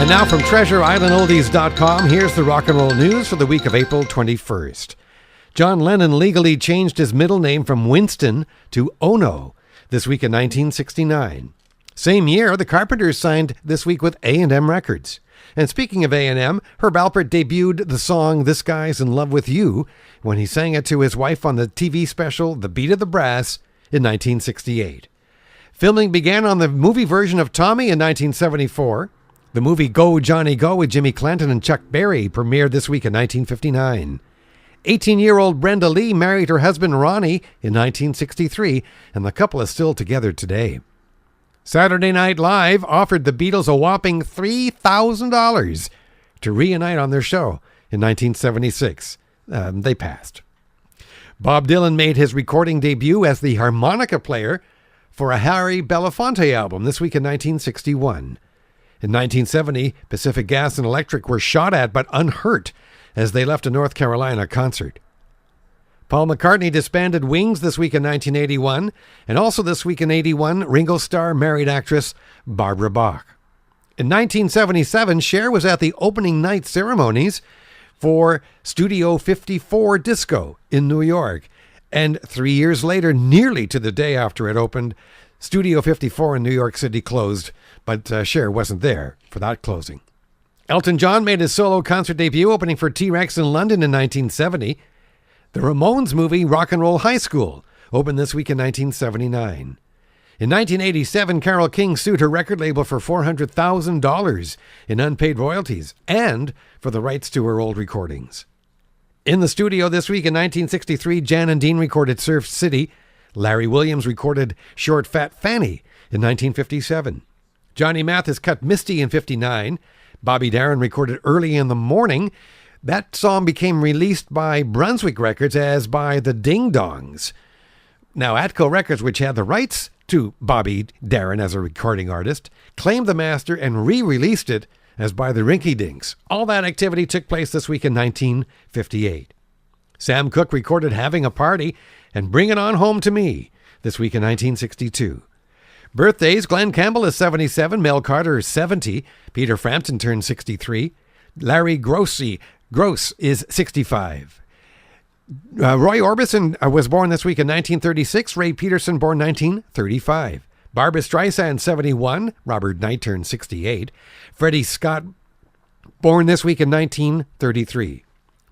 And now from TreasureIslandOldies.com, here's the rock and roll news for the week of April 21st. John Lennon legally changed his middle name from Winston to Ono this week in 1969. Same year, the Carpenters signed this week with A&M Records. And speaking of A&M, Herb Alpert debuted the song This Guy's in Love with You when he sang it to his wife on the TV special The Beat of the Brass in 1968. Filming began on the movie version of Tommy in 1974. The movie Go, Johnny Go with Jimmy Clanton and Chuck Berry premiered this week in 1959. 18-year-old Brenda Lee married her husband Ronnie in 1963, and the couple is still together today. Saturday Night Live offered the Beatles a whopping $3,000 to reunite on their show in 1976. They passed. Bob Dylan made his recording debut as the harmonica player for a Harry Belafonte album this week in 1961. In 1970, Pacific Gas and Electric were shot at but unhurt as they left a North Carolina concert. Paul McCartney disbanded Wings this week in 1981, and also this week in 81, Ringo Starr married actress Barbara Bach. In 1977, Cher was at the opening night ceremonies for Studio 54 Disco in New York. And 3 years later, nearly to the day after it opened, Studio 54 in New York City closed, but Cher wasn't there for that closing. Elton John made his solo concert debut opening for T-Rex in London in 1970. The Ramones movie Rock and Roll High School opened this week in 1979. In 1987, Carole King sued her record label for $400,000 in unpaid royalties and for the rights to her old recordings. In the studio this week in 1963, Jan and Dean recorded Surf City. Larry Williams recorded Short Fat Fanny in 1957. Johnny Mathis cut Misty in 59. Bobby Darin recorded Early in the Morning. That song became released by Brunswick Records as by the Ding Dongs. Now, Atco Records, which had the rights to Bobby Darin as a recording artist, claimed the master and re-released it as by the Rinky Dinks. All that activity took place this week in 1958. Sam Cooke recorded Having a Party and Bring It On Home to Me this week in 1962. Birthdays, Glenn Campbell is 77, Mel Carter is 70, Peter Frampton turned 63, Larry Gross is 65. Roy Orbison was born this week in 1936, Ray Peterson born 1935. Barbra Streisand 71, Robert Knight turned 68, Freddie Scott born this week in 1933.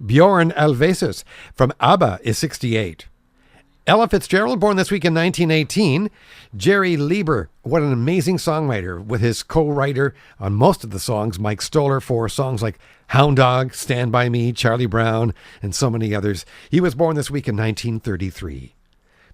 Bjorn Ulvaeus from ABBA is 68. Ella Fitzgerald, born this week in 1918. Jerry Lieber, what an amazing songwriter, with his co-writer on most of the songs, Mike Stoller, for songs like Hound Dog, Stand By Me, Charlie Brown, and so many others. He was born this week in 1933.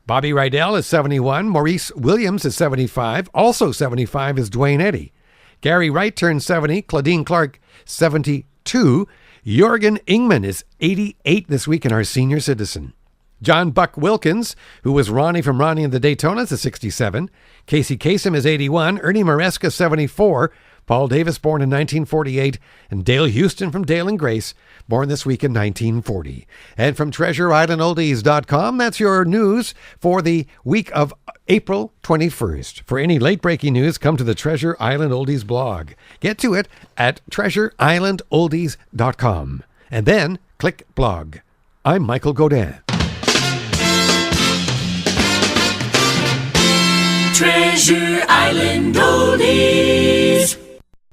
Bobby Rydell is 71. Maurice Williams is 75. Also 75 is Dwayne Eddy. Gary Wright turned 70. Claudine Clark, 72. Jorgen Ingman is 88 this week and our senior citizen. John Buck Wilkins, who was Ronnie from Ronnie and the Daytonas, is 67. Casey Kasem is 81. Ernie Maresca, 74. Paul Davis, born in 1948. And Dale Houston from Dale and Grace, born this week in 1940. And from TreasureIslandOldies.com, that's your news for the week of April 21st. For any late-breaking news, come to the Treasure Island Oldies blog. Get to it at TreasureIslandOldies.com. And then click blog. I'm Michael Godin. Treasure Island Oldies.